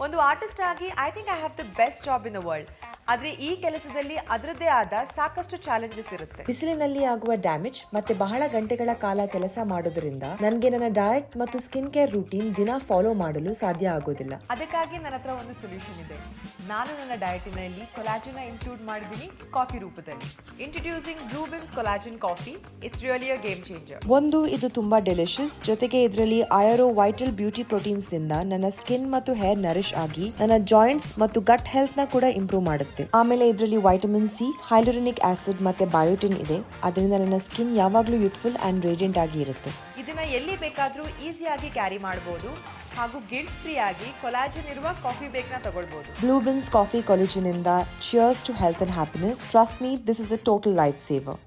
ಒಂದು ಆರ್ಟಿಸ್ಟ್ ಆಗಿ I think I have the best job in the world. ಆದ್ರೆ ಈ ಕೆಲಸದಲ್ಲಿ ಅದರದ್ದೇ ಆದ ಸಾಕಷ್ಟು ಚಾಲೆಂಜಸ್ ಇರುತ್ತೆ. ಬಿಸಿಲಿನಲ್ಲಿ ಆಗುವ ಡ್ಯಾಮೇಜ್ ಮತ್ತೆ ಬಹಳ ಗಂಟೆಗಳ ಕಾಲ ಕೆಲಸ ಮಾಡೋದ್ರಿಂದ ನನಗೆ ನನ್ನ ಡಯಟ್ ಮತ್ತು ಸ್ಕಿನ್ ಕೇರ್ ರೂಟೀನ್ ದಿನ ಫಾಲೋ ಮಾಡಲು ಸಾಧ್ಯ ಆಗೋದಿಲ್ಲ. ಅದಕ್ಕಾಗಿ ನನ್ನ ಹತ್ರ ಒಂದು ಸೊಲ್ಯೂಷನ್ ಇದೆ. ನಾನು ನನ್ನ ಡಯಟಿನಲ್ಲಿ ಕೊಲಾಜಿನ್ ಇನ್ಕ್ಲೂಡ್ ಮಾಡಿದ್ದೀನಿ ಕಾಫಿ ರೂಪದಲ್ಲಿ. Introducing Bluebeans collagen coffee. It's really a game changer. ಒಂದು, ಇದು ತುಂಬಾ ಡೆಲಿಷಿಯಸ್. ಜೊತೆಗೆ ಇದರಲ್ಲಿ ಆಯರೋ ವೈಟಲ್ ಬ್ಯೂಟಿ ಪ್ರೋಟೀನ್ಸ್ ದಿಂದ ನನ್ನ ಸ್ಕಿನ್ ಮತ್ತು ಹೇರ್ ನರಿಶ್ ಆಗಿ ನನ್ನ ಜಾಯಿಂಟ್ಸ್ ಮತ್ತು ಗಟ್ ಹೆಲ್ತ್ ನ ಕೂಡ ಇಂಪ್ರೂವ್ ಮಾಡುತ್ತೆ. ಆಮೇಲೆ ಇದರಲ್ಲಿ ವೈಟಮಿನ್ ಸಿ, ಹೈಲುರಾನಿಕ್ ಆಸಿಡ್ ಮತ್ತೆ ಬಯೋಟಿನ್ ಇದೆ. ಅದರಿಂದ ನನ್ನ ಸ್ಕಿನ್ ಯಾವಾಗ್ಲೂ ಯೂತ್ಫುಲ್ ಅಂಡ್ ರೇಡಿಯಂಟ್ ಆಗಿ ಇರುತ್ತೆ. ಇದನ್ನ ಎಲ್ಲಿ ಬೇಕಾದ್ರೂ ಈಸಿಯಾಗಿ ಕ್ಯಾರಿ ಮಾಡಬಹುದು ಹಾಗೂ ಗಿಲ್ಟ್ ಫ್ರೀ ಆಗಿ ಕೊಲಾಜಿನ್ ಇರುವ ಕಾಫಿ ಬೇಕ್ನ ತಗೊಳ್ಬಹುದು. ಬ್ಲೂಬಿನ್ಸ್ ಕಾಫಿ ಕಾಲೇಜಿನಿಂದ cheers to health and happiness. Trust me, this is a total life saver.